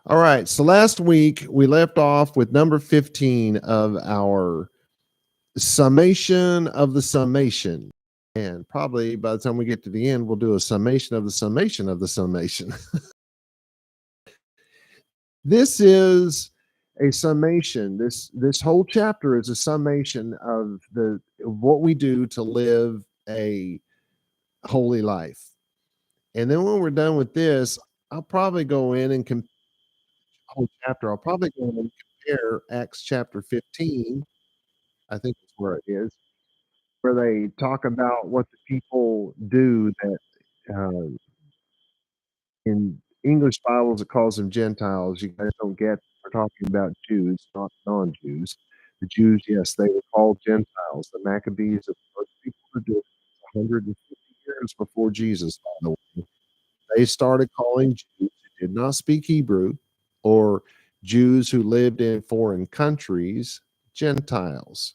All right. So last week we left off with number 15 of our summation of the summation. And probably by the time we get to the end, we'll do a summation of the summation of the summation. This is a summation. This whole chapter is a summation of what we do to live a holy life. And then when we're done with this, I'll probably go in and whole chapter. I'll probably go in and compare Acts chapter 15. I think that's where it is, where they talk about what the people do that in English Bibles it calls them Gentiles. You guys don't get we're talking about Jews, not non-Jews. The Jews, yes, they were called Gentiles. The Maccabees are the first people to do it 150 years before Jesus, by the way. They started calling Jews who did not speak Hebrew or Jews who lived in foreign countries Gentiles.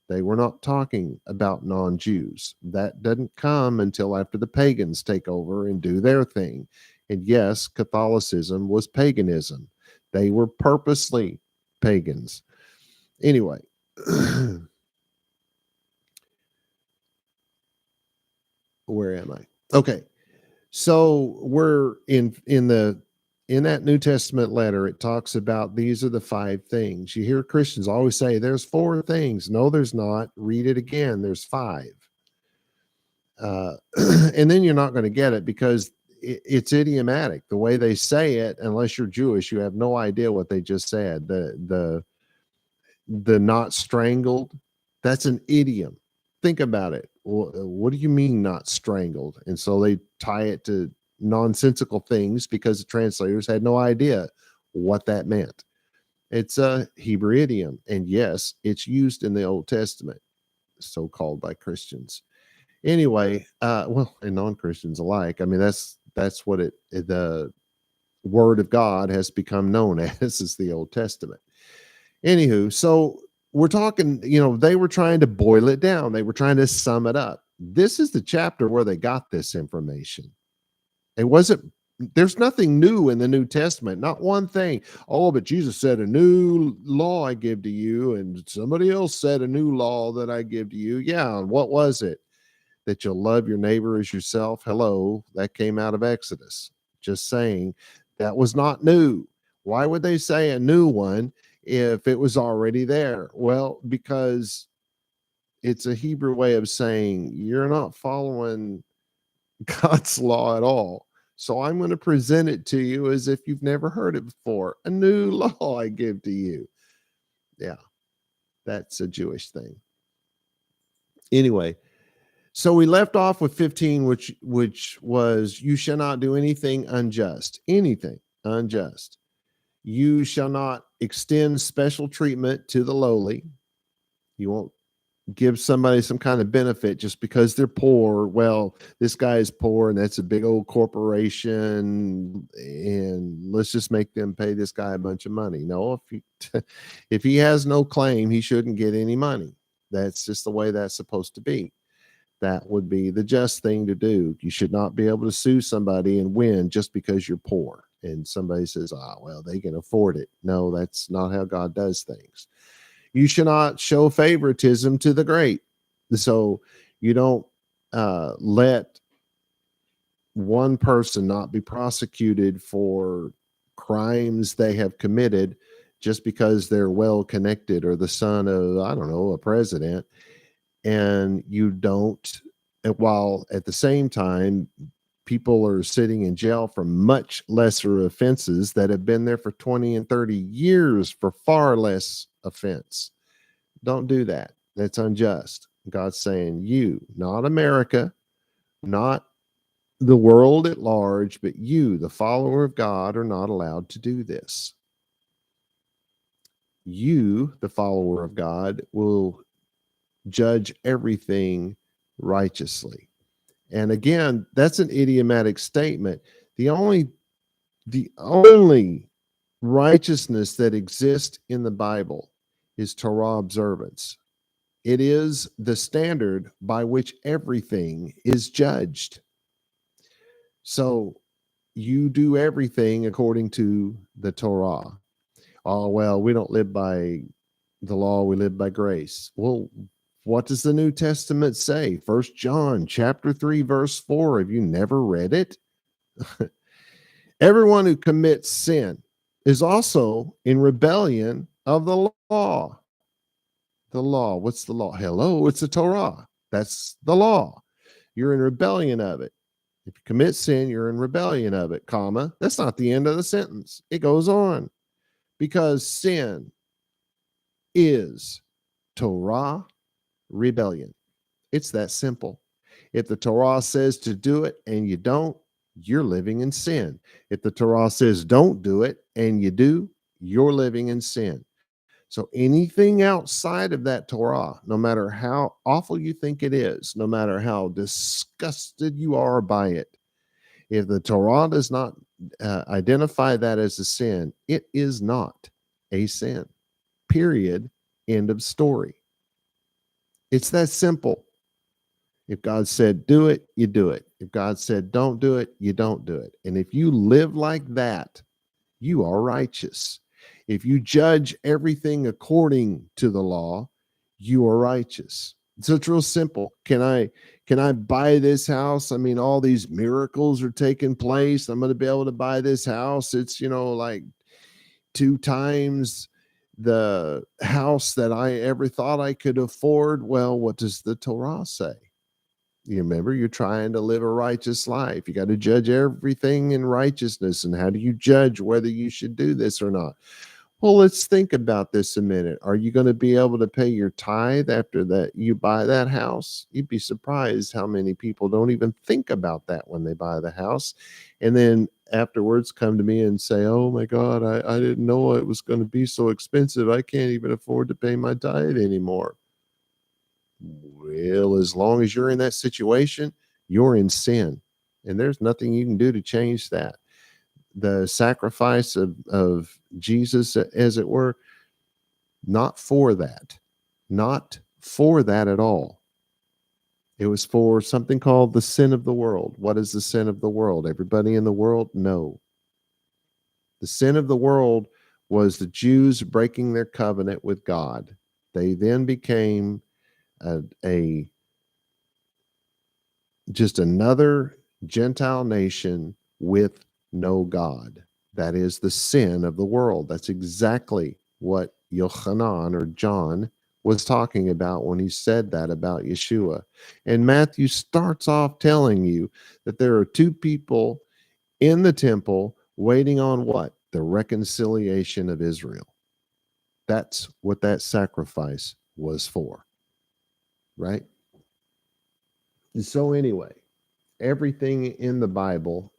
They were not talking about non Jews. That doesn't come until after the pagans take over and do their thing. And yes, Catholicism was paganism. They were purposely pagans. Anyway, where am I? Okay. So we're in that New Testament letter, it talks about these are the 5 things. You hear Christians always say there's 4 things. No, there's not. Read it again. There's 5. And then you're not going to get it because it's idiomatic. The way they say it, unless you're Jewish, you have no idea what they just said. The not strangled, that's an idiom. Think about it. What do you mean not strangled? And so they tie it to nonsensical things because the translators had no idea what that meant. It's a Hebrew idiom. And yes, it's used in the Old Testament, so called by Christians. Anyway, well, and non-Christians alike. I mean, that's what the word of God has become known as is the Old Testament. Anywho, so we're talking, they were trying to boil it down. They were trying to sum it up. This is the chapter where they got this information. It wasn't, there's nothing new in the New Testament, not one thing. Oh, but Jesus said, a new law I give to you, and somebody else said a new law that I give to you. Yeah, and what was it? That you'll love your neighbor as yourself. Hello, that came out of Exodus. Just saying, that was not new. Why would they say a new one if it was already there? Well, because it's a Hebrew way of saying you're not following God's law at all. So I'm going to present it to you as if you've never heard it before. A new law I give to you. Yeah, that's a Jewish thing. Anyway, so we left off with 15, which was you shall not do anything unjust. Anything unjust. You shall not extend special treatment to the lowly. You won't give somebody some kind of benefit just because they're poor. Well, this guy is poor and that's a big old corporation, and let's just make them pay this guy a bunch of money. No, if he has no claim, he shouldn't get any money. That's just the way that's supposed to be. That would be the just thing to do. You should not be able to sue somebody and win just because you're poor. And somebody says, well, they can afford it. No, that's not how God does things. You should not show favoritism to the great. So you don't let one person not be prosecuted for crimes they have committed just because they're well connected or the son of, I don't know, a president. And you don't, while at the same time, people are sitting in jail for much lesser offenses that have been there for 20 and 30 years for far less offense. Don't do that. That's unjust. God's saying you, not America, not the world at large, but you, the follower of God, are not allowed to do this. You, the follower of God, will judge everything righteously. And again, that's an idiomatic statement. The only righteousness that exists in the Bible is Torah observance. It is the standard by which everything is judged. So you do everything according to the Torah. Oh, well, we don't live by the law, we live by grace. Well, what does the New Testament say? 1 John chapter 3, verse 4. Have you never read it? Everyone who commits sin is also in rebellion of the law. The law. What's the law? Hello, it's the Torah. That's the law. You're in rebellion of it. If you commit sin, you're in rebellion of it, comma. That's not the end of the sentence. It goes on. Because sin is Torah rebellion. It's that simple. If the Torah says to do it and you don't, you're living in sin. If the Torah says don't do it and you do, you're living in sin. So anything outside of that Torah, no matter how awful you think it is, no matter how disgusted you are by it, if the Torah does not identify that as a sin, it is not a sin. Period. End of story. It's that simple. If God said do it, you do it. If God said don't do it, you don't do it. And if you live like that, you are righteous. If you judge everything according to the law, you are righteous. So it's real simple. Can I buy this house? I mean, all these miracles are taking place. I'm going to be able to buy this house. It's, like 2 times the house that I ever thought I could afford. Well, what does the Torah say? You remember, you're trying to live a righteous life. You got to judge everything in righteousness. And how do you judge whether you should do this or not? Well, let's think about this a minute. Are you going to be able to pay your tithe after that you buy that house? You'd be surprised how many people don't even think about that when they buy the house. And then afterwards come to me and say, oh my God, I didn't know it was going to be so expensive. I can't even afford to pay my tithe anymore. Well, as long as you're in that situation, you're in sin. And there's nothing you can do to change that. The sacrifice of Jesus, as it were, not for that at all. It was for something called the sin of the world. What is the sin of the world? Everybody in the world? No. The sin of the world was the Jews breaking their covenant with God. They then became just another Gentile nation with no God. That is the sin of the world. That's exactly what Yochanan or John was talking about when he said that about Yeshua. And Matthew starts off telling you that there are 2 people in the temple waiting on what? The reconciliation of Israel. That's what that sacrifice was for. Right? And so anyway, everything in the Bible,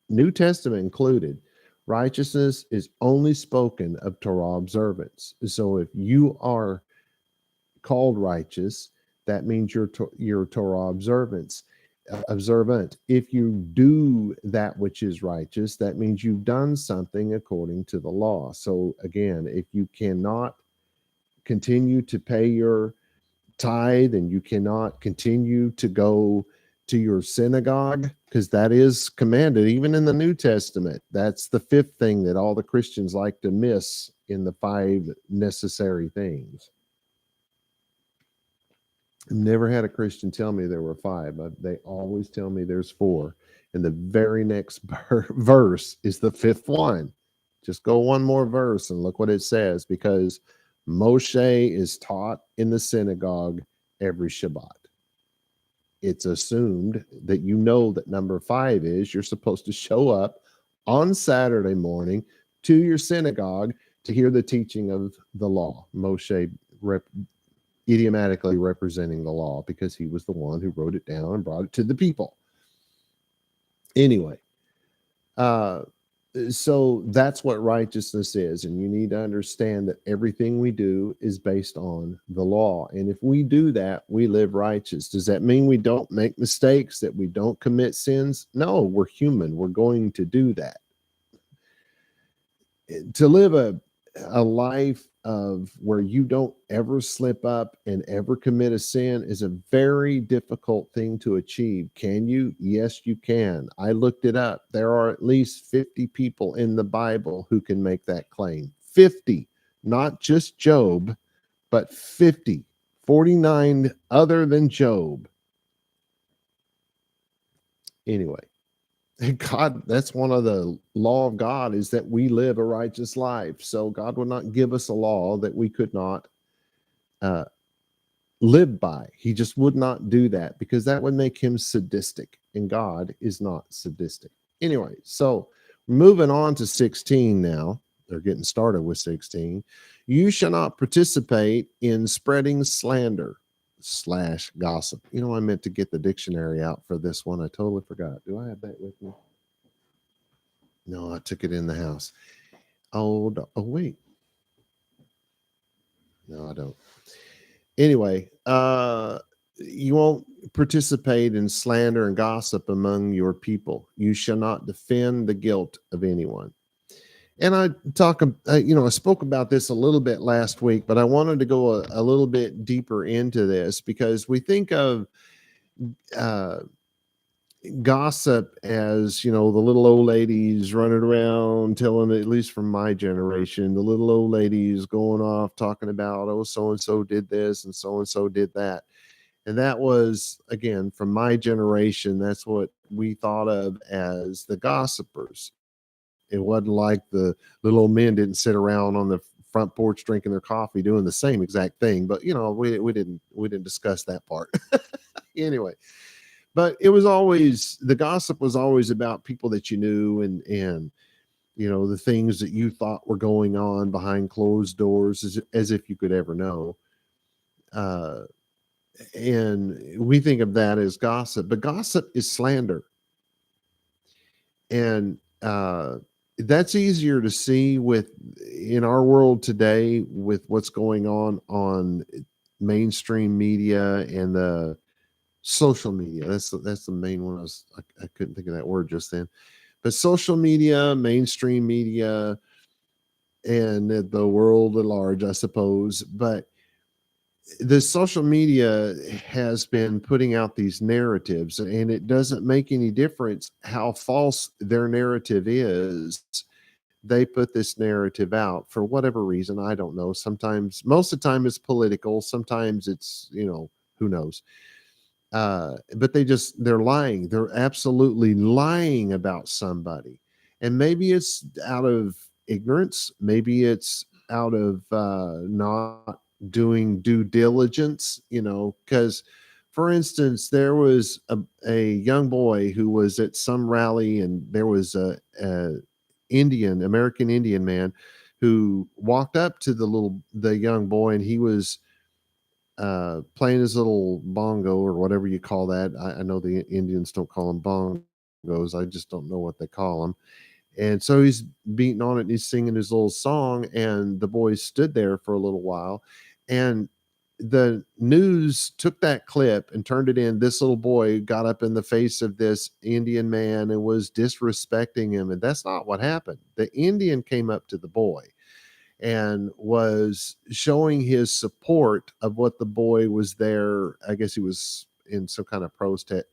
New Testament included, righteousness is only spoken of Torah observance. So if you are called righteous, that means you're Torah observant. If you do that which is righteous, that means you've done something according to the law. So again, if you cannot continue to pay your tithe and you cannot continue to go to your synagogue, because that is commanded even in the New Testament. That's the 5th thing that all the Christians like to miss in the 5 necessary things. I've never had a Christian tell me there were 5, but they always tell me there's 4. And the very next verse is the 5th one. Just go one more verse and look what it says, because Moshe is taught in the synagogue every Shabbat. It's assumed that that number 5 is you're supposed to show up on Saturday morning to your synagogue to hear the teaching of the law. Moshe idiomatically representing the law because he was the one who wrote it down and brought it to the people. Anyway, so that's what righteousness is. And you need to understand that everything we do is based on the law. And if we do that, we live righteous. Does that mean we don't make mistakes, that we don't commit sins? No, we're human. We're going to do that. To live a life of where you don't ever slip up and ever commit a sin is a very difficult thing to achieve. Can you? Yes, you can. I looked it up. There are at least 50 people in the Bible who can make that claim. 50, not just Job, but 50, 49 other than Job. Anyway, God, that's one of the law of God, is that we live a righteous life. So God would not give us a law that we could not uh, live by. He just would not do that, because that would make him sadistic, and God is not sadistic. Anyway, so moving on to 16 now. They're getting started with 16. You shall not participate in spreading slander / gossip. I meant to get the dictionary out for this one. I totally forgot. Do I have that with me? No, I took it in the house. Oh, wait. No, I don't. Anyway, you won't participate in slander and gossip among your people. You shall not defend the guilt of anyone. And I spoke about this a little bit last week, but I wanted to go a little bit deeper into this, because we think of uh, gossip as, the little old ladies running around telling, at least from my generation, the little old ladies going off talking about, oh, so and so did this and so did that. And that was, again, from my generation, that's what we thought of as the gossipers. It wasn't like the little old men didn't sit around on the front porch drinking their coffee doing the same exact thing, but we didn't discuss that part. Anyway, but it was always, the gossip was always about people that you knew, and the things that you thought were going on behind closed doors, as if you could ever know. uh and we think of that as gossip, but gossip is slander. And that's easier to see with in our world today, with what's going on mainstream media and the social media. That's the main one. I couldn't think of that word just then. But social media, mainstream media, and the world at large, I suppose. But the social media has been putting out these narratives, and it doesn't make any difference how false their narrative is. They put this narrative out for whatever reason. I don't know. Sometimes, most of the time, it's political. Sometimes it's, who knows. But they're lying. They're absolutely lying about somebody. And maybe it's out of ignorance. Maybe it's out of not doing due diligence, because, for instance, there was a young boy who was at some rally, and there was a American Indian man who walked up to the young boy, and he was playing his little bongo, or whatever you call that. I know the Indians don't call them bongos. I just don't know what they call them. And so he's beating on it, and he's singing his little song, and the boys stood there for a little while, and the news took that clip and turned it in. This little boy got up in the face of this Indian man and was disrespecting him. And that's not what happened. The Indian came up to the boy and was showing his support of what the boy was there. I guess he was in some kind of protest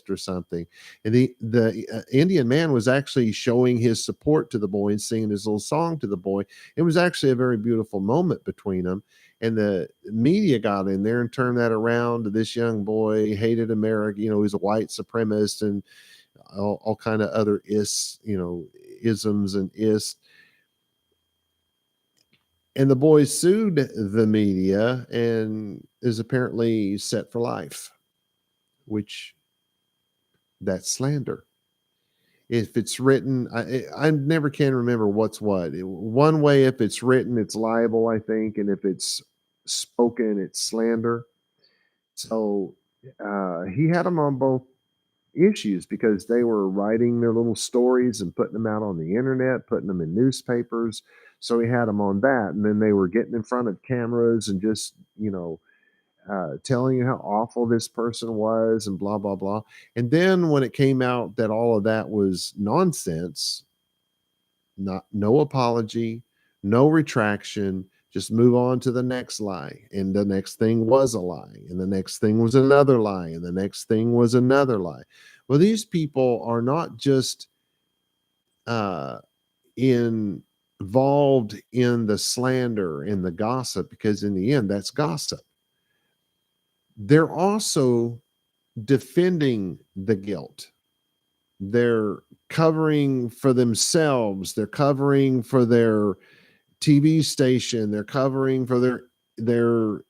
or something. And the Indian man was actually showing his support to the boy and singing his little song to the boy. It was actually a very beautiful moment between them. And the media got in there and turned that around. This young boy hated America. He's a white supremacist, and all kind of other isms and and the boy sued the media and is apparently set for life, which, that's slander. If it's written, I never can remember what's what. One way, if it's written, it's libel, I think, and if it's spoken, it's slander. So he had them on both issues, because they were writing their little stories and putting them out on the internet, putting them in newspapers. So he had them on that, and then they were getting in front of cameras and just telling you how awful this person was and blah blah blah. And then when it came out that all of that was nonsense, no apology, no retraction, just move on to the next lie. And the next thing was a lie. And the next thing was another lie. And the next thing was another lie. Well, these people are not just involved in the slander and the gossip, because in the end, that's gossip. They're also defending the guilt. They're covering for themselves. They're covering for their TV station. They're covering for their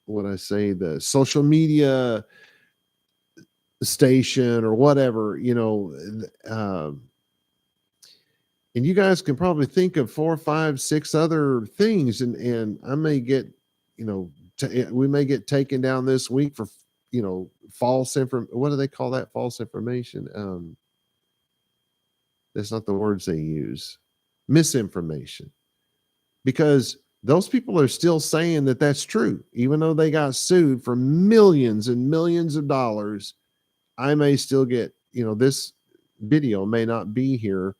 the social media station or whatever, and you guys can probably think of 4, 5, 6 other things, and I may get, we may get taken down this week for, false information. What do they call that? False information. That's not the words they use. Misinformation. Because those people are still saying that that's true, even though they got sued for millions and millions of dollars. I may still get, this video may not be here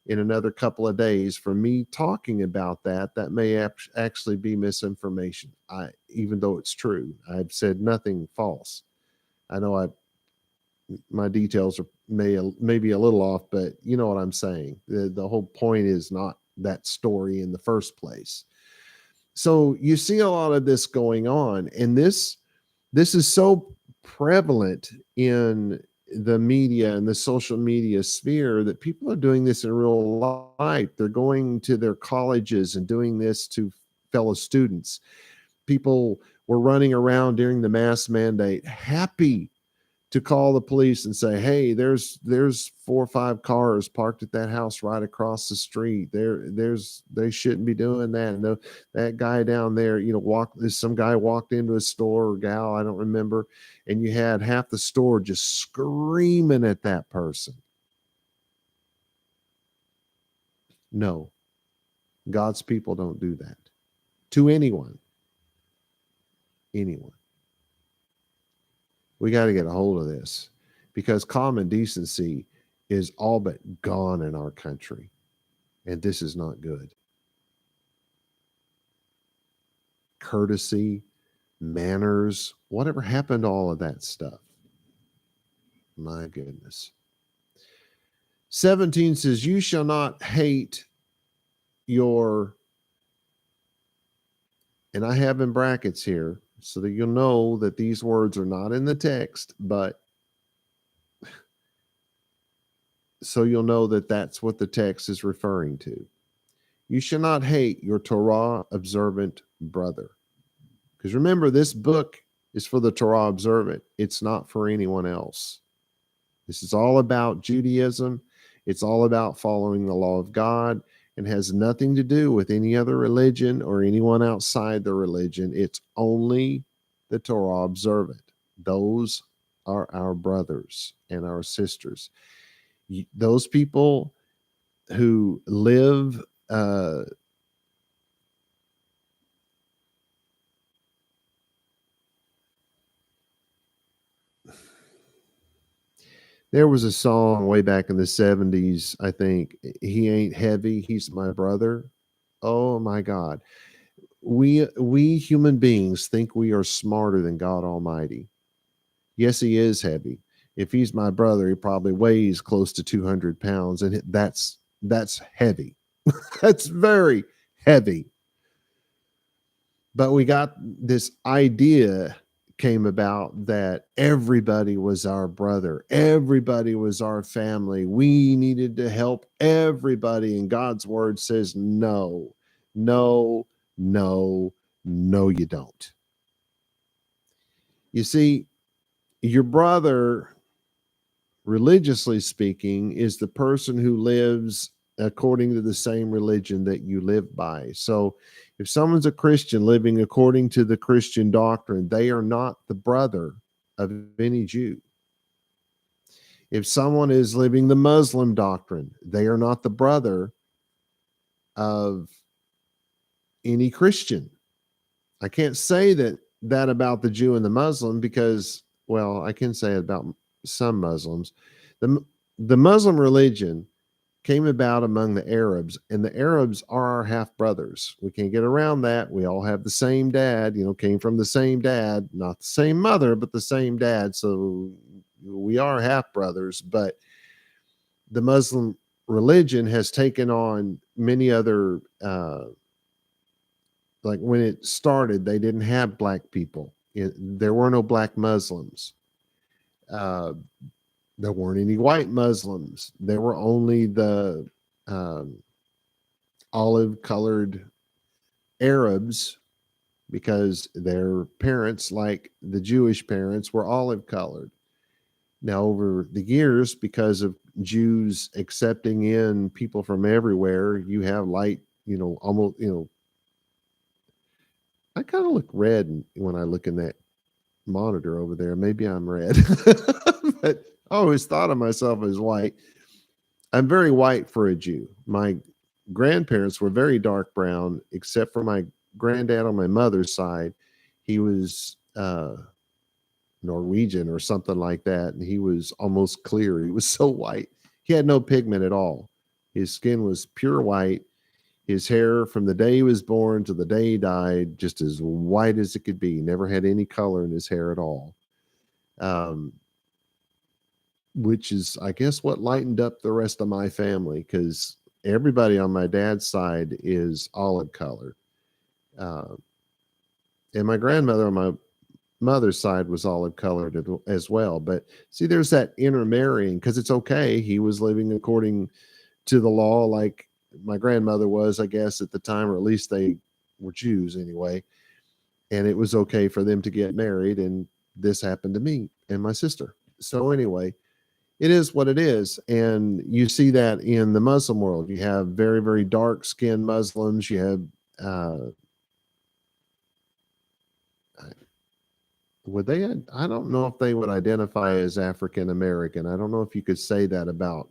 in another couple of days for me talking about that. That may actually be misinformation. Even though it's true, I've said nothing false. I know my details are maybe a little off, but you know what I'm saying. The whole point is not that story in the first place. So you see a lot of this going on, and this is so prevalent in the media and the social media sphere that people are doing this in real life. They're going to their colleges and doing this to fellow students. People were running around during the mask mandate happy to call the police and say, hey, there's 4 or 5 cars parked at that house right across the street. They shouldn't be doing that. And that guy down there, some guy walked into a store, or gal, I don't remember, and you had half the store just screaming at that person. No, God's people don't do that to anyone. We got to get a hold of this, because common decency is all but gone in our country, and this is not good. Courtesy, manners, whatever happened to all of that stuff? My goodness. 17 says, you shall not hate your, and I have in brackets here, so that you'll know that these words are not in the text, but so you'll know that that's what the text is referring to. You shall not hate your Torah observant brother. Because remember, this book is for the Torah observant. It's not for anyone else. This is all about Judaism. It's all about following the law of God, and has nothing to do with any other religion or anyone outside the religion. It's only the Torah observant. Those are our brothers and our sisters. Those people who live there was a song way back in the 70s, I think. He ain't heavy, he's my brother. Oh my God. We human beings think we are smarter than God Almighty. Yes, he is heavy. If he's my brother, he probably weighs close to 200 pounds, and that's heavy. That's very heavy. But we got this idea came about that everybody was our brother. Everybody was our family. We needed to help everybody. And God's word says, no, no, no, no, you don't. You see, your brother, religiously speaking, is the person who lives according to the same religion that you live by. So if someone's a Christian living according to the Christian doctrine, they are not the brother of any Jew. If someone is living the Muslim doctrine, they are not the brother of any Christian. I can't say that about the Jew and the Muslim, because, well, I can say it about some Muslims. The Muslim religion came about among the Arabs, and the Arabs are our half brothers. We can't get around that. We all have the same dad, came from the same dad, not the same mother, but the same dad. So we are half brothers, but the Muslim religion has taken on many other, like when it started, they didn't have black people. There were no black Muslims. Uh, there weren't any white Muslims. There were only the olive colored Arabs, because their parents, like the Jewish parents, were olive colored. Now, over the years, because of Jews accepting in people from everywhere, you have light, almost, I kind of look red when I look in that monitor over there. Maybe I'm red, but I always thought of myself as white. I'm very white for a Jew. My grandparents were very dark brown, except for my granddad on my mother's side. He was Norwegian or something like that, and he was almost clear. He was so white. He had no pigment at all. His skin was pure white. His hair, from the day he was born to the day he died, just as white as it could be. Never had any color in his hair at all. Which is, I guess, what lightened up the rest of my family, because everybody on my dad's side is olive colored. And my grandmother on my mother's side was olive colored as well. But see, there's that intermarrying, because it's okay. He was living according to the law, like my grandmother was, I guess, at the time, or at least they were Jews anyway. And it was okay for them to get married. And this happened to me and my sister. So anyway, it is what it is. And you see that in the Muslim world. You have very, very dark skinned Muslims. You have, I don't know if they would identify as African American. I don't know if you could say that about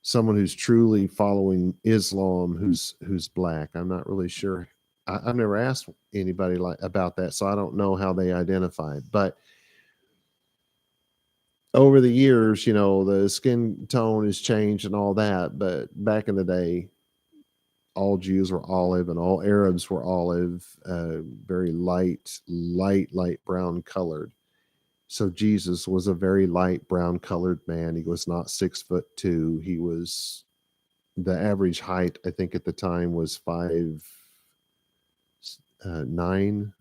someone who's truly following Islam, who's black. I'm not really sure. I've never asked anybody about that, so I don't know how they identify it. But over the years, the skin tone has changed and all that. But back in the day, all Jews were olive and all Arabs were olive, very light brown colored. So Jesus was a very light brown colored man. He was not 6'2". He was, the average height, I think at the time, was 5'9".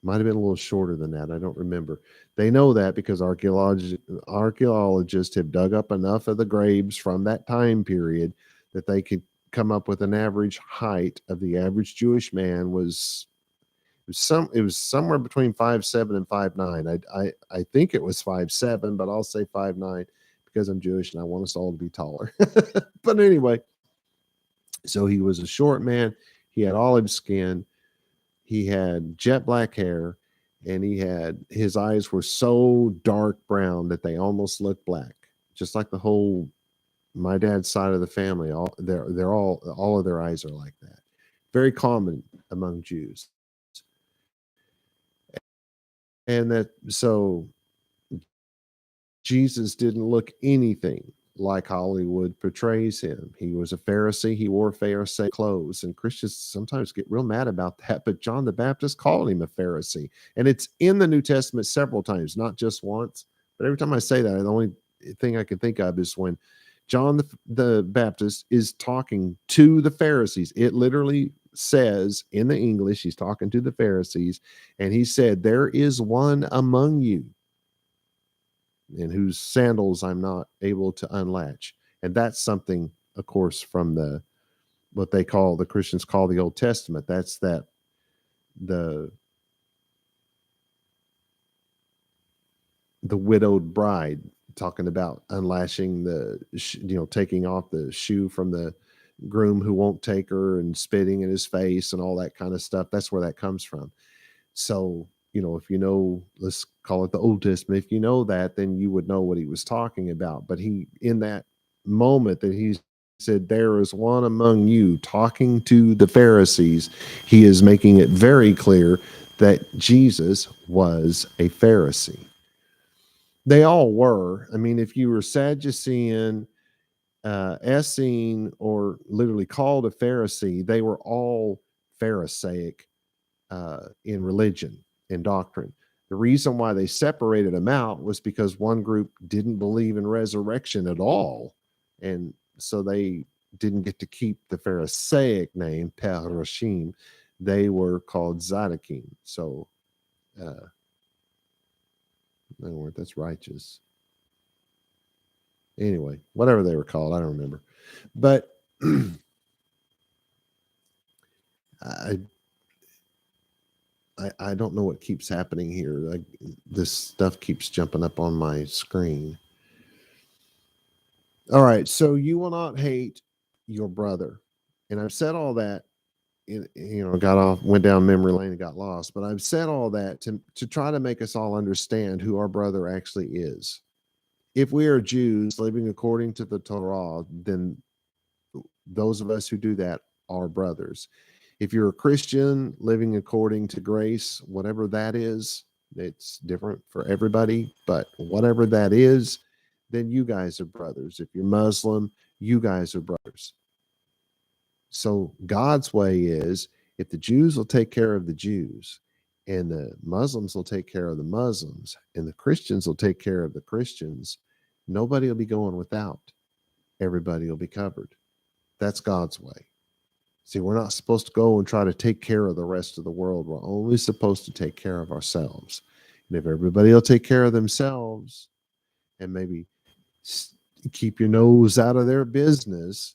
Might have been a little shorter than that. I don't remember. They know that because archaeologists have dug up enough of the graves from that time period that they could come up with an average height of the average Jewish man it was somewhere between 5'7" and 5'9". I think it was 5'7", but I'll say 5'9" because I'm Jewish and I want us all to be taller. But anyway, so he was a short man. He had olive skin. He had jet black hair, and his eyes were so dark brown that they almost looked black, just like my dad's side of the family. All of their eyes are like that. Very common among Jews. And so Jesus didn't look anything like Hollywood portrays him. He was a Pharisee. He wore Pharisee clothes, and Christians sometimes get real mad about that. But John the Baptist called him a Pharisee, and it's in the New Testament several times, not just once. But every time I say that, the only thing I can think of is when John the Baptist is talking to the Pharisees. It literally says in the English, he's talking to the Pharisees, and he said, "There is one among you in whose sandals I'm not able to unlatch." And that's something, of course, from what the Christians call the Old Testament. That's the widowed bride, talking about unlashing taking off the shoe from the groom who won't take her, and spitting in his face and all that kind of stuff. That's where that comes from. So, if let's call it the Old Testament, if you know that, then you would know what he was talking about. But in that moment that he said, "There is one among you," talking to the Pharisees, he is making it very clear that Jesus was a Pharisee. They all were. I mean, if you were Sadducean, Essene, or literally called a Pharisee, they were all Pharisaic in religion and doctrine. The reason why they separated them out was because one group didn't believe in resurrection at all. And so they didn't get to keep the Pharisaic name, Parashim. They were called Zadokim. So, in other words, that's righteous. Anyway, whatever they were called, I don't remember. But I don't know what keeps happening here. This stuff keeps jumping up on my screen. All right, so you will not hate your brother. And I've said all that, went down memory lane and got lost. But I've said all that to try to make us all understand who our brother actually is. If we are Jews living according to the Torah, then those of us who do that are brothers. If you're a Christian living according to grace, whatever that is, it's different for everybody, but whatever that is, then you guys are brothers. If you're Muslim, you guys are brothers. So God's way is, if the Jews will take care of the Jews, and the Muslims will take care of the Muslims, and the Christians will take care of the Christians, nobody will be going without. Everybody will be covered. That's God's way. See, we're not supposed to go and try to take care of the rest of the world. We're only supposed to take care of ourselves. And if everybody will take care of themselves and maybe keep your nose out of their business,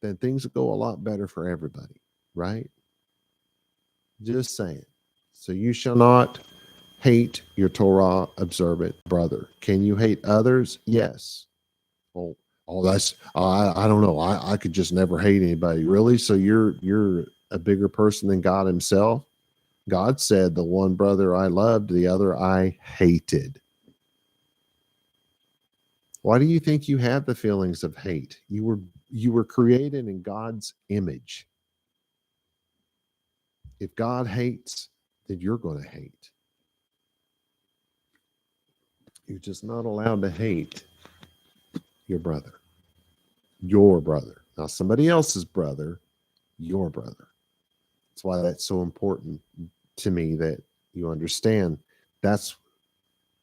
then things will go a lot better for everybody, right? Just saying. So you shall not hate your Torah observant brother. Can you hate others? Yes. Well, that's I don't know. I could just never hate anybody. Really? So you're a bigger person than God himself? God said, the one brother I loved, the other I hated. Why do you think you have the feelings of hate? You were created in God's image. If God hates, then you're going to hate. You're just not allowed to hate your brother. Your brother. Not somebody else's brother, your brother. That's why that's so important to me, that you understand that's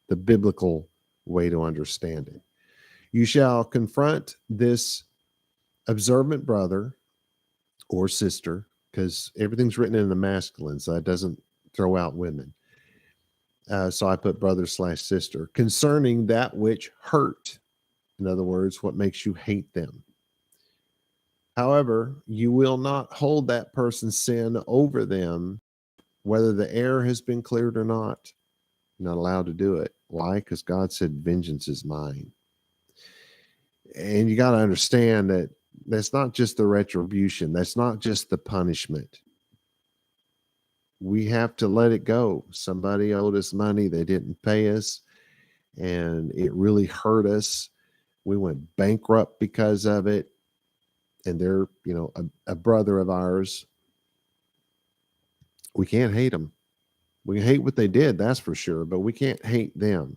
the biblical way to understand it. You shall confront this observant brother or sister, because everything's written in the masculine, so that doesn't throw out women. So I put brother/sister, concerning that which hurt. In other words, what makes you hate them. However, you will not hold that person's sin over them, whether the air has been cleared or not. You're not allowed to do it. Why? Because God said, vengeance is mine. And you got to understand that that's not just the retribution. That's not just the punishment. We have to let it go. Somebody owed us money. They didn't pay us, and it really hurt us. We went bankrupt because of it. And they're, a brother of ours. We can't hate them. We can hate what they did, that's for sure, but we can't hate them.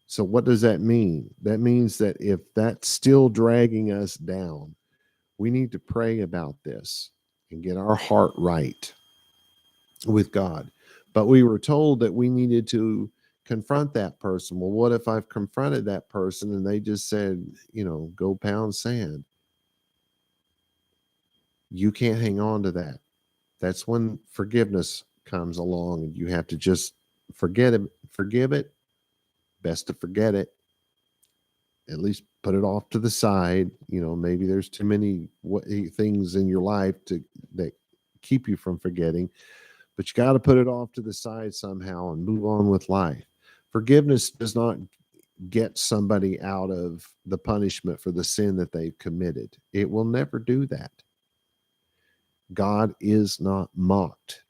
So what does that mean? That means that if that's still dragging us down, we need to pray about this and get our heart right with God. But we were told that we needed to confront that person. Well, what if I've confronted that person and they just said, go pound sand? You can't hang on to that. That's when forgiveness comes along, and you have to just forgive it. Best to forget it. At least put it off to the side. Maybe there's too many things in your life that keep you from forgetting, but you got to put it off to the side somehow and move on with life. Forgiveness does not get somebody out of the punishment for the sin that they've committed. It will never do that. God is not mocked.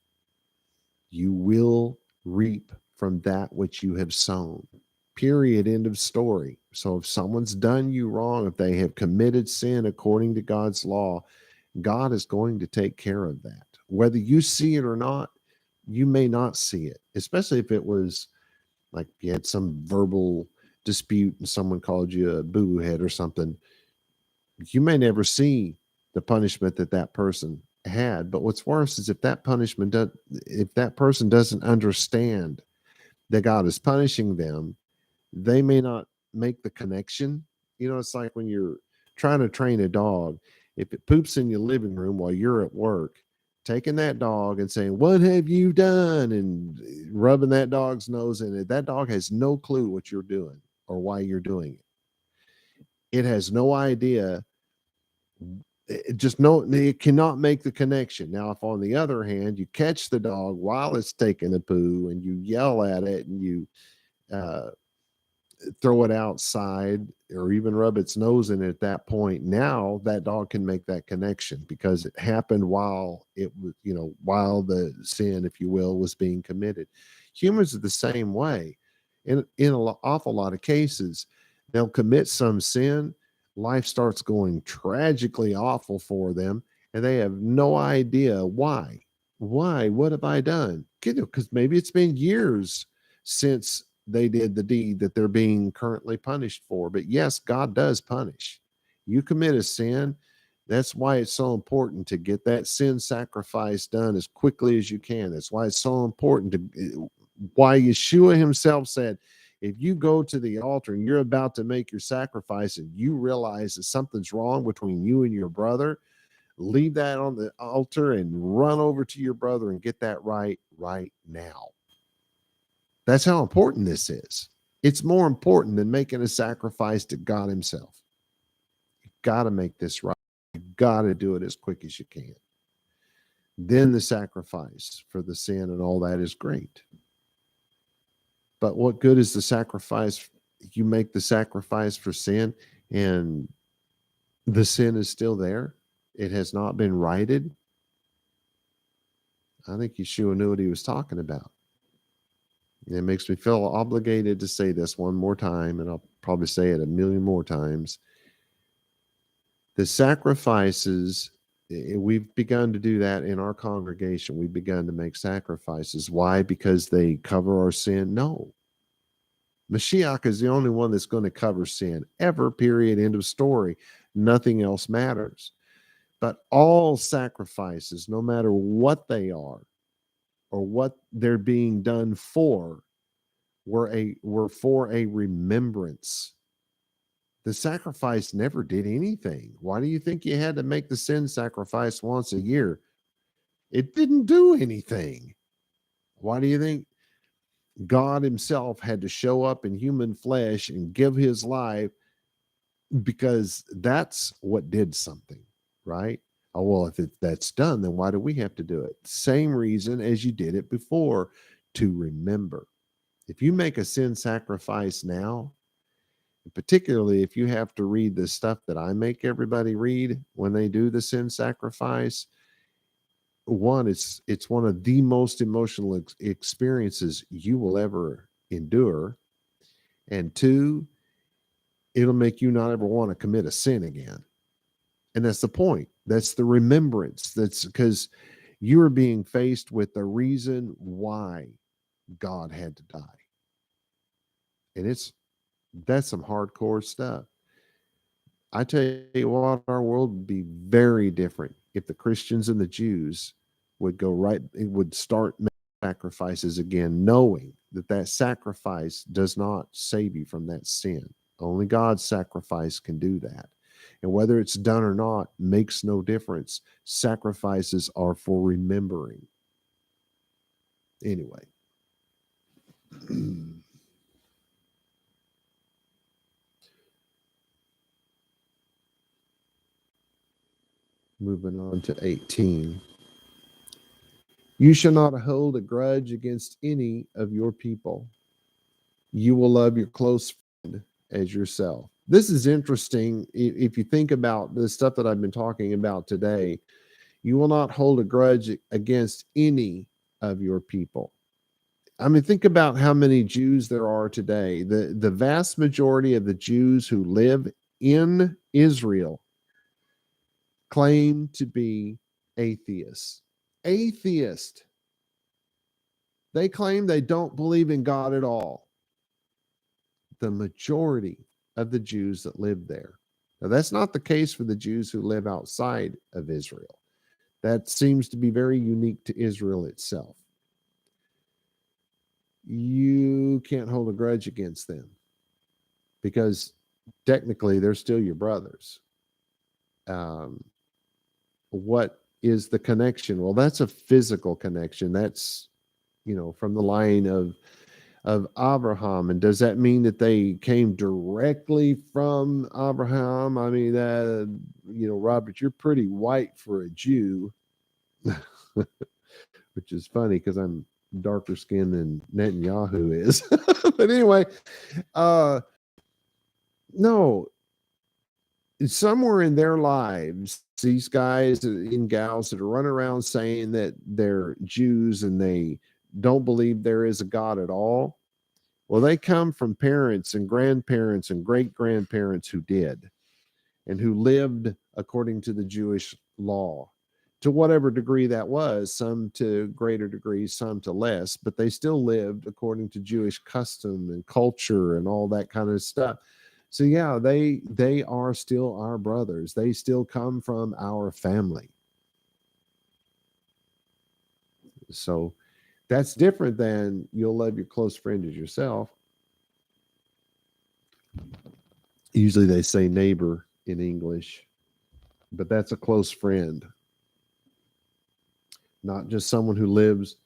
You will reap from that which you have sown. Period. End of story. So if someone's done you wrong, if they have committed sin according to God's law, God is going to take care of that. Whether you see it or not, you may not see it, especially if it was like you had some verbal dispute and someone called you a boo head or something. You may never see the punishment that person had, but what's worse is if that person doesn't understand that God is punishing them, they may not make the connection. It's like when you're trying to train a dog. If it poops in your living room while you're at work, taking that dog and saying, "What have you done?" and rubbing that dog's nose in it, that dog has no clue what you're doing or why you're doing it. It has no idea. It cannot make the connection. Now, if on the other hand, you catch the dog while it's taking a poo and you yell at it and you uh, throw it outside or even rub its nose in it at that point, now that dog can make that connection because it happened while it was, while the sin, if you will, was being committed. Humans are the same way. In an awful lot of cases, they'll commit some sin, life starts going tragically awful for them, and they have no idea why. What have I done? Because maybe it's been years since they did the deed that they're being currently punished for. But yes, God does punish. You commit a sin. That's why it's so important to get that sin sacrifice done as quickly as you can. That's why it's so important why Yeshua himself said, if you go to the altar and you're about to make your sacrifice and you realize that something's wrong between you and your brother, leave that on the altar and run over to your brother and get that right now. That's how important this is. It's more important than making a sacrifice to God himself. You got to make this right. You got to do it as quick as you can. Then the sacrifice for the sin and all that is great. But what good is the sacrifice? You make the sacrifice for sin and the sin is still there. It has not been righted. I think Yeshua knew what he was talking about. It makes me feel obligated to say this one more time, and I'll probably say it a million more times. The sacrifices, we've begun to do that in our congregation. We've begun to make sacrifices. Why? Because they cover our sin? No. Mashiach is the only one that's going to cover sin ever, period, end of story. Nothing else matters. But all sacrifices, no matter what they are or what they're being done for, were for a remembrance. The sacrifice never did anything. Why do you think you had to make the sin sacrifice once a year? It didn't do anything. Why do you think God himself had to show up in human flesh and give his life? Because that's what did something, right? Oh, well, if that's done, then why do we have to do it? Same reason as you did it before, to remember. If you make a sin sacrifice now, particularly if you have to read the stuff that I make everybody read when they do the sin sacrifice, one, it's one of the most emotional experiences you will ever endure. And two, it'll make you not ever want to commit a sin again. And that's the point. That's the remembrance. That's because you are being faced with the reason why God had to die. And that's some hardcore stuff. I tell you what, our world would be very different if the Christians and the Jews would start making sacrifices again, knowing that sacrifice does not save you from that sin. Only God's sacrifice can do that. And whether it's done or not makes no difference. Sacrifices are for remembering. Anyway. Moving on to 18. You shall not hold a grudge against any of your people. You will love your close friend as yourself. This is interesting. If you think about the stuff that I've been talking about today, you will not hold a grudge against any of your people. I mean, think about how many Jews there are today. The vast majority of the Jews who live in Israel claim to be atheists. Atheist. They claim they don't believe in God at all. The majority of the Jews that live there. Now, that's not the case for the Jews who live outside of Israel. That seems to be very unique to Israel itself. You can't hold a grudge against them because technically they're still your brothers. What is the connection? Well, that's a physical connection. That's, from the line of Abraham. And does that mean that they came directly from Abraham? I mean, Robert, you're pretty white for a Jew, which is funny because I'm darker skinned than Netanyahu is. But anyway, no, somewhere in their lives, these guys and gals that are running around saying that they're Jews and they don't believe there is a God at all. Well, they come from parents and grandparents and great grandparents who did and who lived according to the Jewish law to whatever degree that was, some to greater degrees, some to less, but they still lived according to Jewish custom and culture and all that kind of stuff. So yeah, they are still our brothers. They still come from our family. So that's different than you'll love your close friend as yourself. Usually they say neighbor in English, but that's a close friend. Not just someone who lives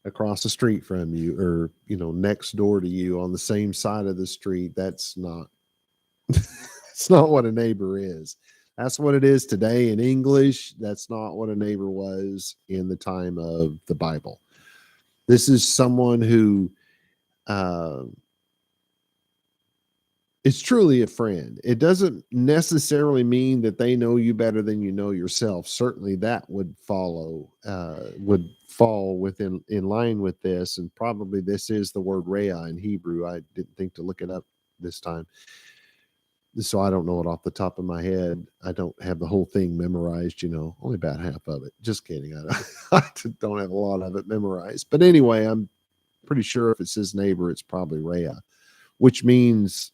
across the street from you or, next door to you on the same side of the street. That's not, it's not what a neighbor is. That's what it is today in English. That's not what a neighbor was in the time of the Bible. This is someone who is truly a friend. It doesn't necessarily mean that they know you better than you know yourself. Certainly that would fall in line with this. And probably this is the word re'ah in Hebrew. I didn't think to look it up this time, so I don't know it off the top of my head. I don't have the whole thing memorized, only about half of it. Just kidding. I don't have a lot of it memorized. But anyway, I'm pretty sure if it says neighbor, it's probably re'ah, which means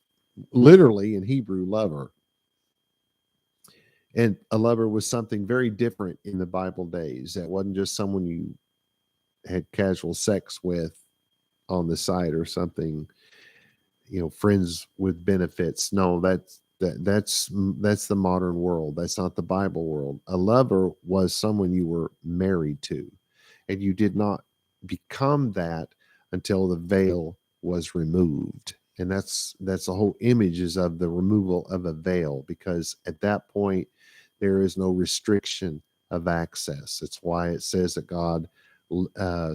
literally in Hebrew, lover. And a lover was something very different in the Bible days. That wasn't just someone you had casual sex with on the side or something, friends with benefits. No, that's the modern world. That's not the Bible world. A lover was someone you were married to, and you did not become that until the veil was removed. And that's the whole images of the removal of a veil, because at that point there is no restriction of access. It's why it says that God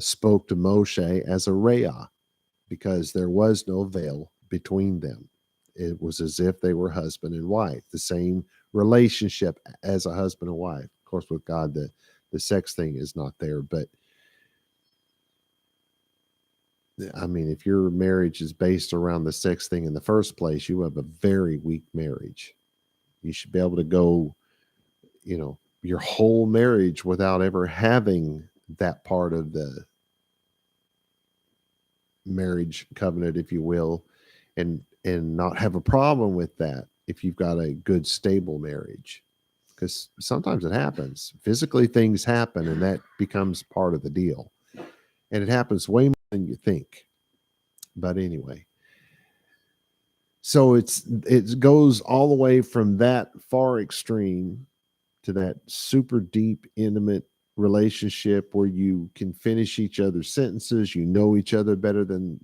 spoke to Moshe as a re'ah, because there was no veil between them. It was as if they were husband and wife, the same relationship as a husband and wife. Of course, with God, the sex thing is not there, but I mean, if your marriage is based around the sex thing in the first place, you have a very weak marriage. You should be able to go, your whole marriage without ever having that part of the marriage covenant, if you will, and not have a problem with that if you've got a good, stable marriage. Because sometimes it happens. Physically, things happen, and that becomes part of the deal. And it happens way more than you think. But anyway, so it goes all the way from that far extreme to that super deep, intimate relationship where you can finish each other's sentences. You know each other better than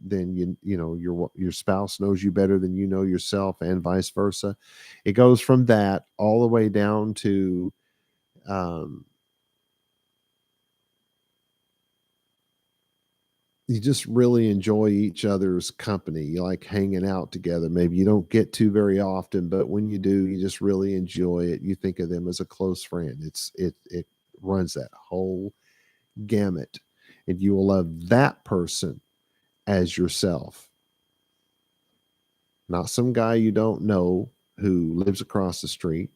your spouse knows you better than you know yourself, and vice versa. It goes from that all the way down to you just really enjoy each other's company. You like hanging out together. Maybe you don't get to very often, but when you do, you just really enjoy it. You think of them as a close friend. It runs that whole gamut, and you will love that person as yourself. Not some guy you don't know who lives across the street,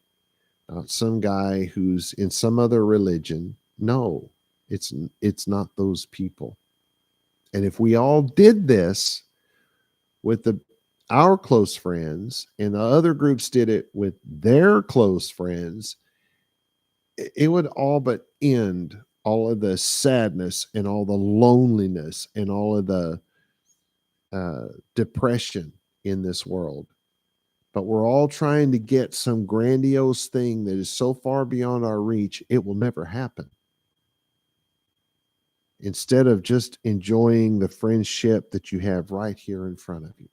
not some guy who's in some other religion. No, it's not those people. And if we all did this with the our close friends and the other groups did it with their close friends, it would all but end all of the sadness and all the loneliness and all of the depression in this world. But we're all trying to get some grandiose thing that is so far beyond our reach, it will never happen. Instead of just enjoying the friendship that you have right here in front of you.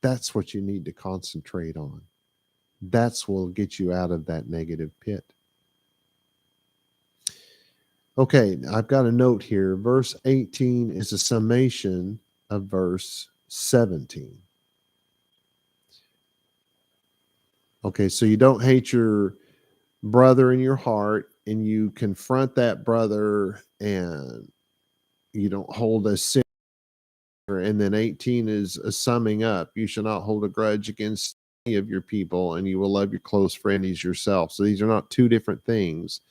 That's what you need to concentrate on. That's what will get you out of that negative pit. Okay, I've got a note here. Verse 18 is a summation of verse 17. Okay, so you don't hate your brother in your heart, and you confront that brother, and you don't hold a sin. And then 18 is a summing up. You shall not hold a grudge against any of your people, and you will love your close friend as yourself. So these are not two different things.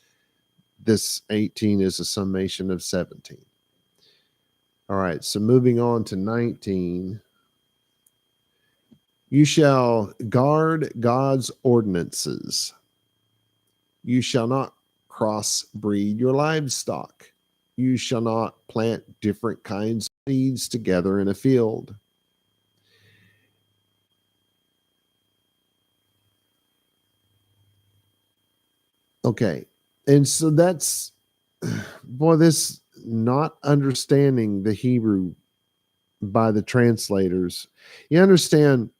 This 18 is a summation of 17. All right, so moving on to 19. You shall guard God's ordinances. You shall not crossbreed your livestock. You shall not plant different kinds of seeds together in a field. Okay. And so that's, boy, this not understanding the Hebrew by the translators. You understand,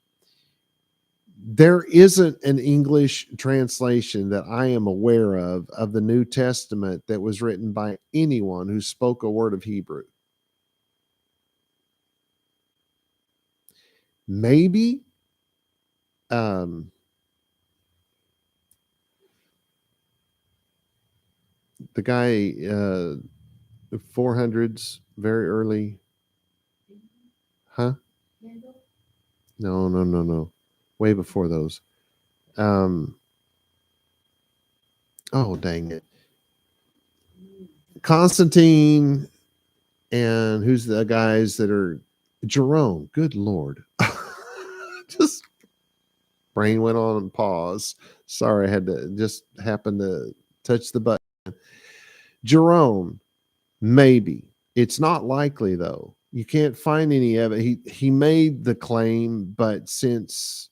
there isn't an English translation that I am aware of the New Testament that was written by anyone who spoke a word of Hebrew. Maybe the guy, the 400s, very early. Huh? No. Way before those. Oh, dang it. Constantine, and who's the guys that are Jerome? Good Lord. Just brain went on pause. Sorry, I had to just happen to touch the button. Jerome, maybe. It's not likely though. You can't find any of it. He made the claim, but since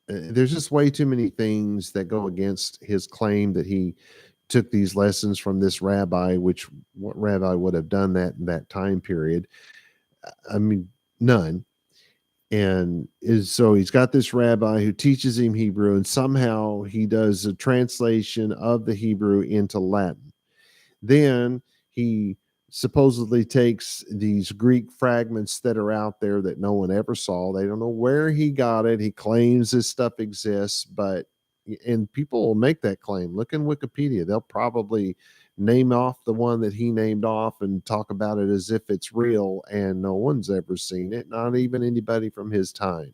there's just way too many things that go against his claim that he took these lessons from this rabbi, which what rabbi would have done that in that time period? I mean, none. And so he's got this rabbi who teaches him Hebrew, and somehow he does a translation of the Hebrew into Latin. Then he supposedly takes these Greek fragments that are out there that no one ever saw. They don't know where he got it. He claims this stuff exists, and people will make that claim. Look in Wikipedia. They'll probably name off the one that he named off and talk about it as if it's real, and no one's ever seen it, not even anybody from his time.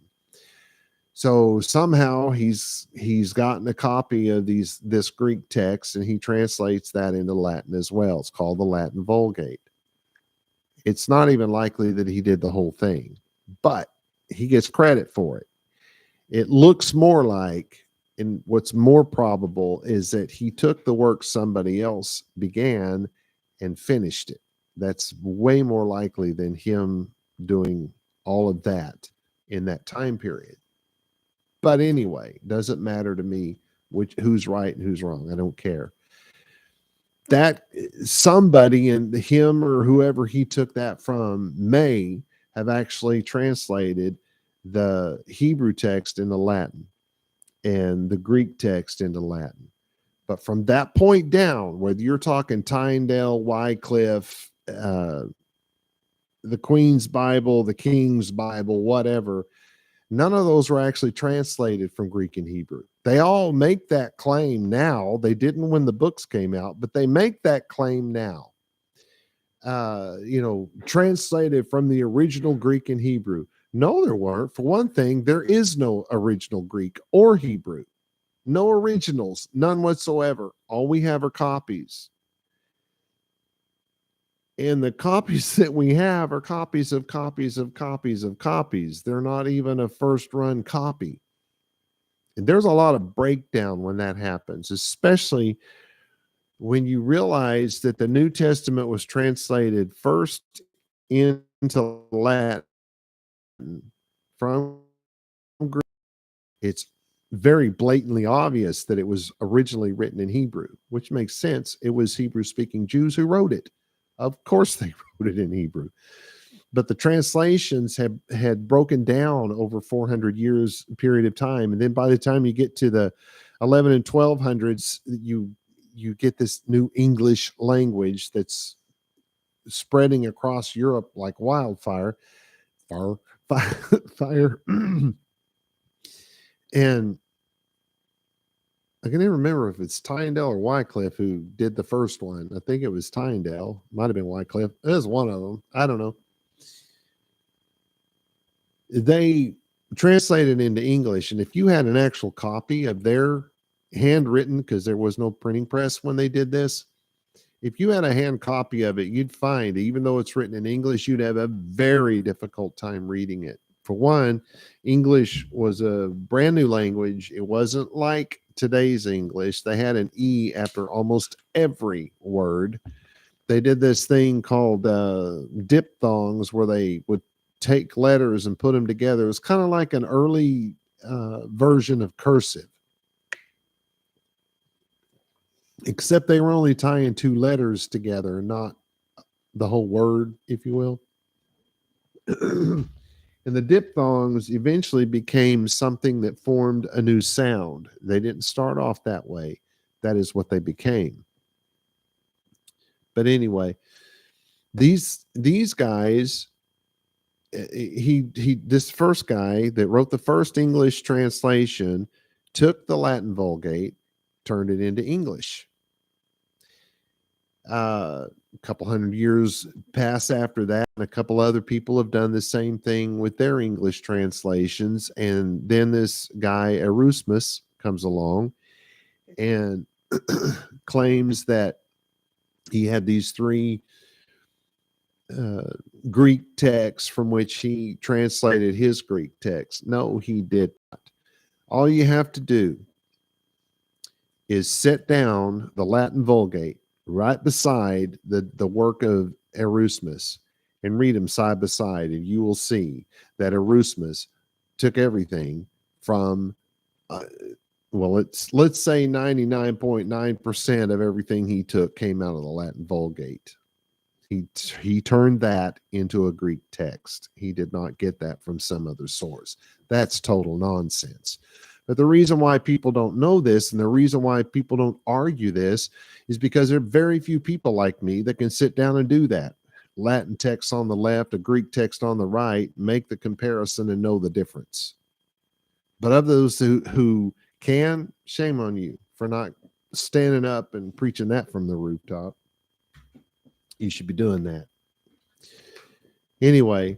So somehow he's gotten a copy of this Greek text, and he translates that into Latin as well. It's called the Latin Vulgate. It's not even likely that he did the whole thing, but he gets credit for it. It looks more like, and what's more probable is that he took the work somebody else began and finished it. That's way more likely than him doing all of that in that time period. But anyway, doesn't matter to me who's right and who's wrong. I don't care. That somebody, and him or whoever he took that from, may have actually translated the Hebrew text into Latin and the Greek text into Latin. But from that point down, whether you're talking Tyndale, Wycliffe, the Queen's Bible, the King's Bible, whatever, none of those were actually translated from Greek and Hebrew. They all make that claim now. They didn't when the books came out, but they make that claim now. Translated from the original Greek and Hebrew. No, there weren't. For one thing, there is no original Greek or Hebrew. No originals, none whatsoever. All we have are copies. And the copies that we have are copies of copies of copies of copies. They're not even a first run copy. And there's a lot of breakdown when that happens, especially when you realize that the New Testament was translated first into Latin from Greek. It's very blatantly obvious that it was originally written in Hebrew, which makes sense. It was Hebrew speaking Jews who wrote it. Of course, they wrote it in Hebrew. But the translations had broken down over 400 years period of time. And then by the time you get to the 11 and 1200s, you get this new English language that's spreading across Europe like wildfire. Fire. And I can never remember if it's Tyndale or Wycliffe who did the first one. I think it was Tyndale. Might have been Wycliffe. It was one of them. I don't know. They translated into English, and if you had an actual copy of their handwritten, because there was no printing press when they did this, if you had a hand copy of it, you'd find, even though it's written in English, you'd have a very difficult time reading it. For one, English was a brand new language. It wasn't like today's English. They had an E after almost every word. They did this thing called diphthongs, where they would take letters and put them together. It was kind of like an early version of cursive, except they were only tying two letters together, not the whole word, if you will. And the diphthongs eventually became something that formed a new sound. They didn't start off that way. That is what they became. But anyway, these guys, this first guy that wrote the first English translation took the Latin Vulgate, turned it into English. A couple hundred years pass after that, and a couple other people have done the same thing with their English translations. And then this guy Erasmus comes along and claims that he had these three Greek texts from which he translated his Greek text. No, he did not. All you have to do is set down the Latin Vulgate right beside the work of Erasmus and read them side by side, and you will see that Erasmus took everything from let's say 99.9% of everything he took came out of the Latin Vulgate. He turned that into a Greek text. He did not get that from some other source. That's total nonsense. But the reason why people don't know this, and the reason why people don't argue this, is because there are very few people like me that can sit down and do that. Latin text on the left, a Greek text on the right, make the comparison and know the difference. But of those who can, shame on you for not standing up and preaching that from the rooftop. You should be doing that. Anyway,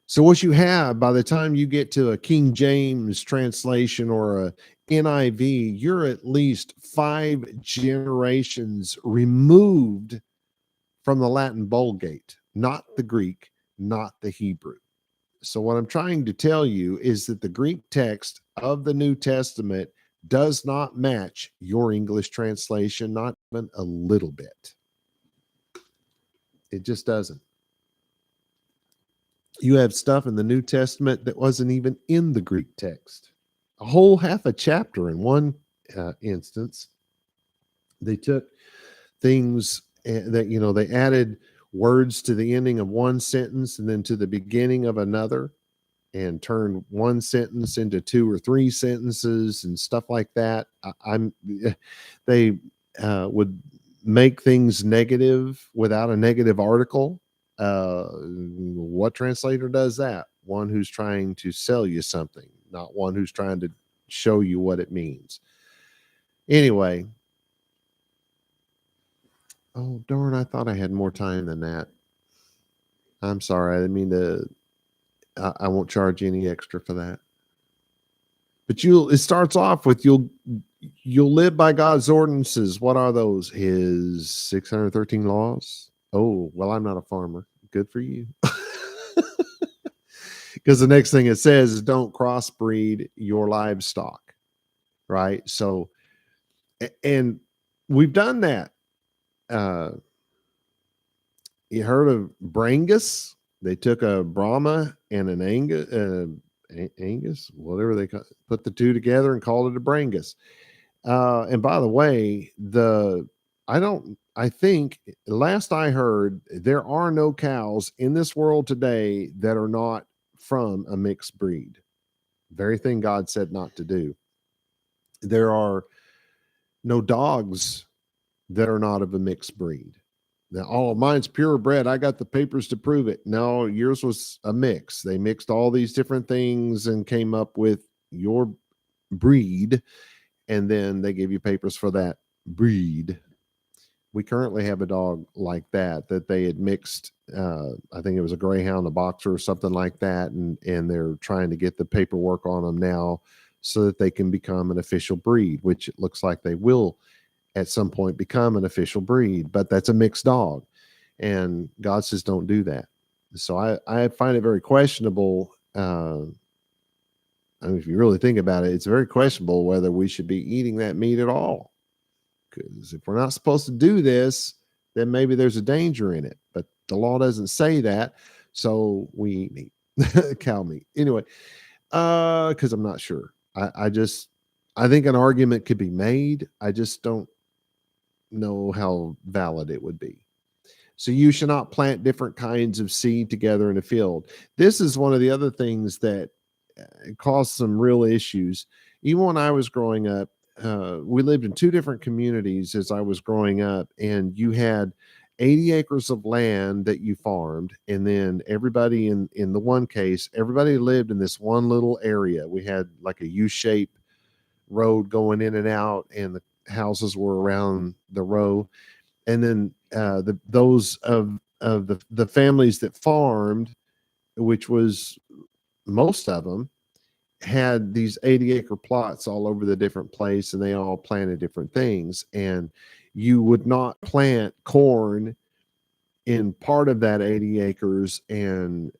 so what you have by the time you get to a King James translation or a NIV, you're at least 5 generations removed from the Latin Vulgate, not the Greek, not the Hebrew. So what I'm trying to tell you is that the Greek text of the New Testament does not match your English translation, not even a little bit. It just doesn't. You have stuff in the New Testament that wasn't even in the Greek text. A whole half a chapter in one instance. They took things that, they added words to the ending of one sentence and then to the beginning of another, and turned one sentence into 2 or 3 sentences and stuff like that. They would make things negative without a negative article. What translator does that? One who's trying to sell you something, not one who's trying to show you what it means. Anyway. Oh, darn, I thought I had more time than that. I'm sorry. I didn't mean to. I won't charge any extra for that. But it starts off with you'll live by God's ordinances. What are those? His 613 laws. Oh, well, I'm not a farmer. Good for you. Because the next thing it says is don't crossbreed your livestock, right? So, and we've done that. Uh, you heard of Brangus? They took a Brahma and an Angus, whatever they put the two together and called it a Brangus. And by the way, I think last I heard, there are no cows in this world today that are not from a mixed breed. Very thing God said not to do. There are no dogs that are not of a mixed breed. Now, oh, mine's purebred. I got the papers to prove it. No, yours was a mix. They mixed all these different things and came up with your breed, and then they gave you papers for that breed. We currently have a dog like that they had mixed. I think it was a greyhound, a boxer, or something like that, and they're trying to get the paperwork on them now so that they can become an official breed, which it looks like they will at some point become an official breed. But that's a mixed dog, and God says don't do that. So I find it very questionable. I mean, if you really think about it, it's very questionable whether we should be eating that meat at all. Because if we're not supposed to do this, then maybe there's a danger in it. But the law doesn't say that. So we eat meat, cow meat. Anyway, because I'm not sure. I think an argument could be made. I just don't know how valid it would be. So you should not plant different kinds of seed together in a field. This is one of the other things that caused some real issues. Even when I was growing up, we lived in two different communities as I was growing up, and you had 80 acres of land that you farmed, and then everybody in the one case, everybody lived in this one little area. We had like a U-shaped road going in and out, and the houses were around the row. And then those of the families that farmed, which was most of them, had these 80-acre plots all over the different place, and they all planted different things. And you would not plant corn in part of that 80 acres and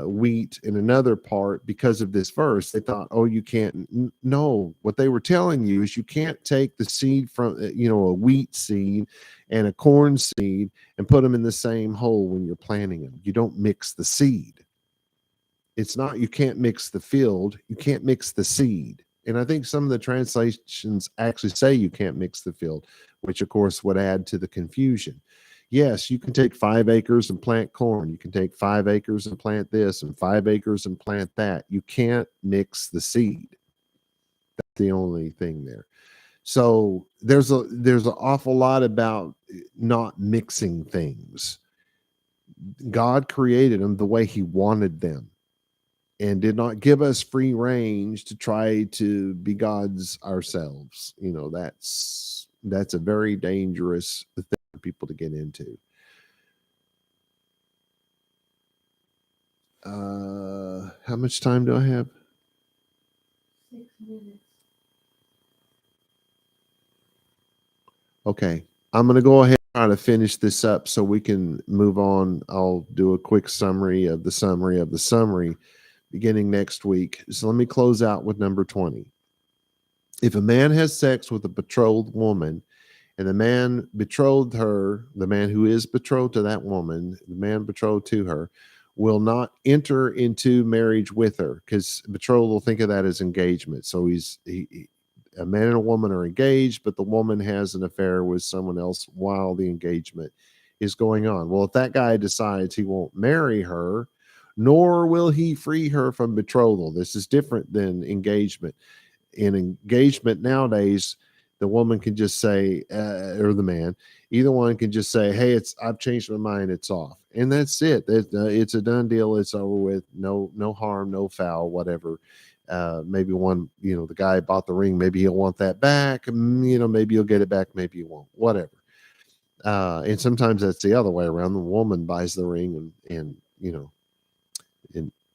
wheat in another part because of this verse. They thought, oh, you can't. No, what they were telling you is you can't take the seed from, a wheat seed and a corn seed and put them in the same hole when you're planting them. You don't mix the seed. It's not, you can't mix the field, you can't mix the seed. And I think some of the translations actually say you can't mix the field, which of course would add to the confusion. Yes, you can take 5 acres and plant corn. You can take 5 acres and plant this and 5 acres and plant that. You can't mix the seed. That's the only thing there. So there's an awful lot about not mixing things. God created them the way he wanted them, and did not give us free range to try to be gods ourselves. That's a very dangerous thing for people to get into. How much time do I have? 6 minutes. Okay. I'm going to go ahead and try to finish this up so we can move on. I'll do a quick summary of the summary of the summary beginning next week. So let me close out with number 20. If a man has sex with a betrothed woman, and the man betrothed her, the man who is betrothed to that woman, the man betrothed to her, will not enter into marriage with her, because betrothal will think of that as engagement. So a man and a woman are engaged, but the woman has an affair with someone else while the engagement is going on. Well, if that guy decides he won't marry her, nor will he free her from betrothal. This is different than engagement. In engagement nowadays, the woman can just say, or the man, either one can just say, hey, I've changed my mind, it's off. And that's it. It's a done deal. It's over with. No harm, no foul, whatever. Maybe the guy bought the ring, maybe he'll want that back. Maybe you'll get it back, maybe you won't, whatever. And sometimes that's the other way around. The woman buys the ring and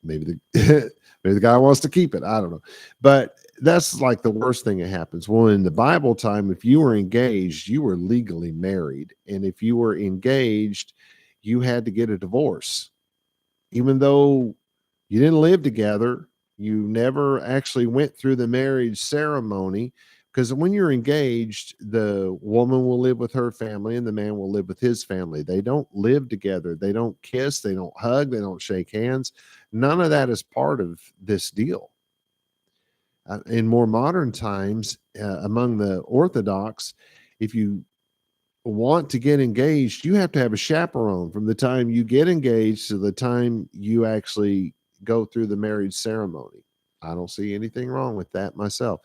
maybe maybe the guy wants to keep it. I don't know. But that's like the worst thing that happens. Well, in the Bible time, if you were engaged, you were legally married. And if you were engaged, you had to get a divorce. Even though you didn't live together, you never actually went through the marriage ceremony, because when you're engaged, the woman will live with her family and the man will live with his family. They don't live together. They don't kiss. They don't hug. They don't shake hands. None of that is part of this deal. In more modern times, among the Orthodox, if you want to get engaged, you have to have a chaperone from the time you get engaged to the time you actually go through the marriage ceremony. I don't see anything wrong with that myself.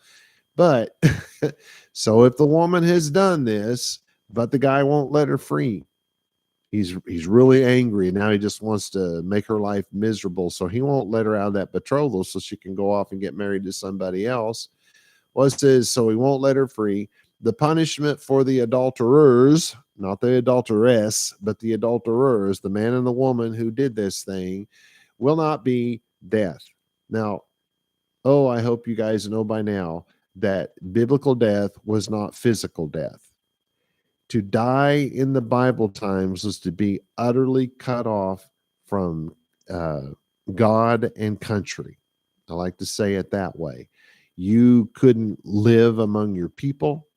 But so if the woman has done this, but the guy won't let her free, he's really angry. Now he just wants to make her life miserable. So he won't let her out of that betrothal so she can go off and get married to somebody else. Well, it says, so he won't let her free. The punishment for the adulterers, not the adulteress, but the adulterers, the man and the woman who did this thing, will not be death. Now, I hope you guys know by now that biblical death was not physical death. To die in the Bible times was to be utterly cut off from God and country. I like to say it that way. You couldn't live among your people.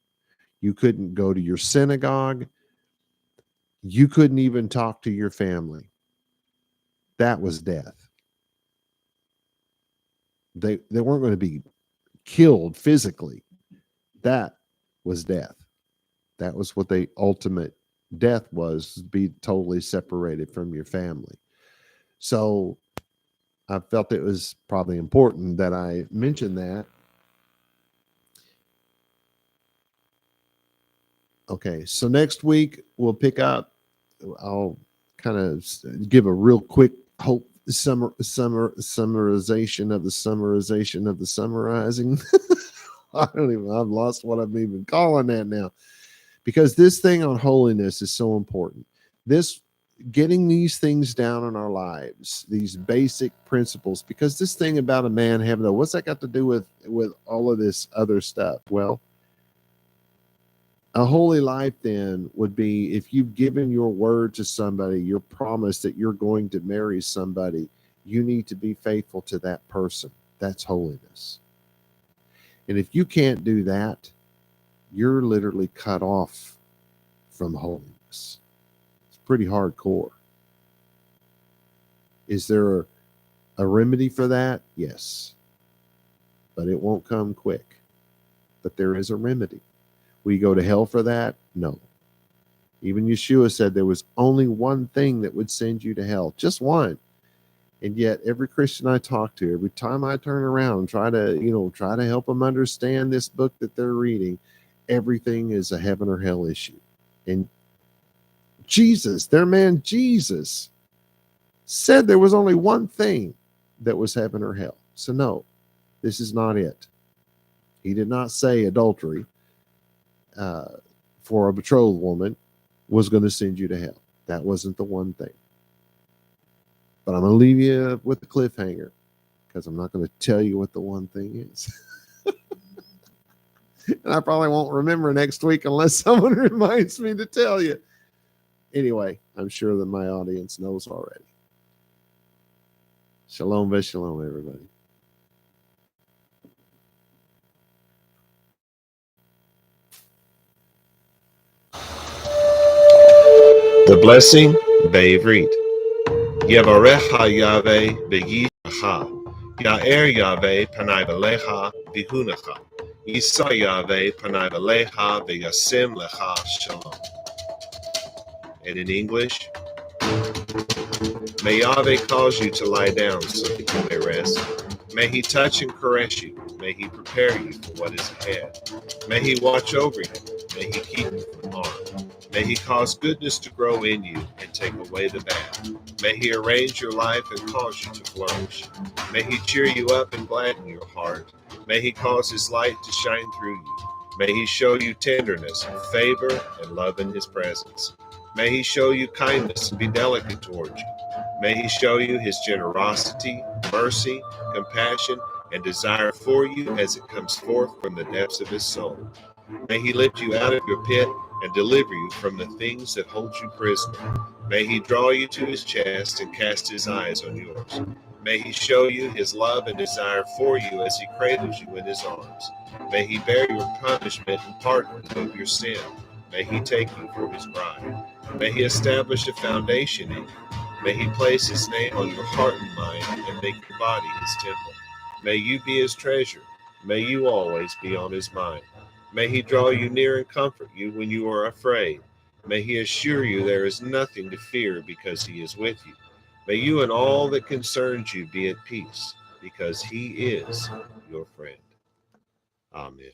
You couldn't go to your synagogue. You couldn't even talk to your family. That was death. They weren't going to be killed physically. That was death. That was what the ultimate death was, to be totally separated from your family. So I felt it was probably important that I mention that. Okay, so next week we'll pick up. I'll kind of give a real quick summarization of the summarizing. I've lost what I'm even calling that now, because this thing on holiness is so important. Getting these things down in our lives, these basic principles, because this thing about a man having what's that got to do with all of this other stuff? Well, a holy life then would be if you've given your word to somebody, your promise that you're going to marry somebody, you need to be faithful to that person. That's holiness. And if you can't do that, you're literally cut off from holiness. It's pretty hardcore. Is there a remedy for that? Yes. But it won't come quick. But there is a remedy. Will you go to hell for that? No. Even Yeshua said there was only one thing that would send you to hell. Just one. And yet every Christian I talk to, every time I turn around and try to help them understand this book that they're reading, everything is a heaven or hell issue. And Jesus said there was only one thing that was heaven or hell. So no, this is not it. He did not say adultery for a betrothed woman was going to send you to hell. That wasn't the one thing. But I'm going to leave you with the cliffhanger, because I'm not going to tell you what the one thing is. And I probably won't remember next week unless someone reminds me to tell you. Anyway, I'm sure that my audience knows already. Shalom v'shalom, everybody. The blessing, vaYiqra. Yevarecha Yahweh v'yishmecha. Ya'er Yahweh panai v'lecha v'hunecha. Yisa Yahweh panai v'lecha v'yasim lecha shalom. And in English, may Yahweh cause you to lie down so that you may rest. May he touch and caress you. May he prepare you for what is ahead. May he watch over you. May he keep you from harm. May he cause goodness to grow in you and take away the bad. May he arrange your life and cause you to flourish. May he cheer you up and gladden your heart. May he cause his light to shine through you. May he show you tenderness, favor, and love in his presence. May he show you kindness and be delicate towards you. May he show you his generosity, mercy, compassion, and desire for you as it comes forth from the depths of his soul. May he lift you out of your pit and deliver you from the things that hold you prisoner. May he draw you to his chest and cast his eyes on yours. May he show you his love and desire for you as he cradles you in his arms. May he bear your punishment and pardon you of your sin. May he take you for his bride. May he establish a foundation in you. May he place his name on your heart and mind and make your body his temple. May you be his treasure. May you always be on his mind. May he draw you near and comfort you when you are afraid. May he assure you there is nothing to fear because he is with you. May you and all that concerns you be at peace because he is your friend. Amen.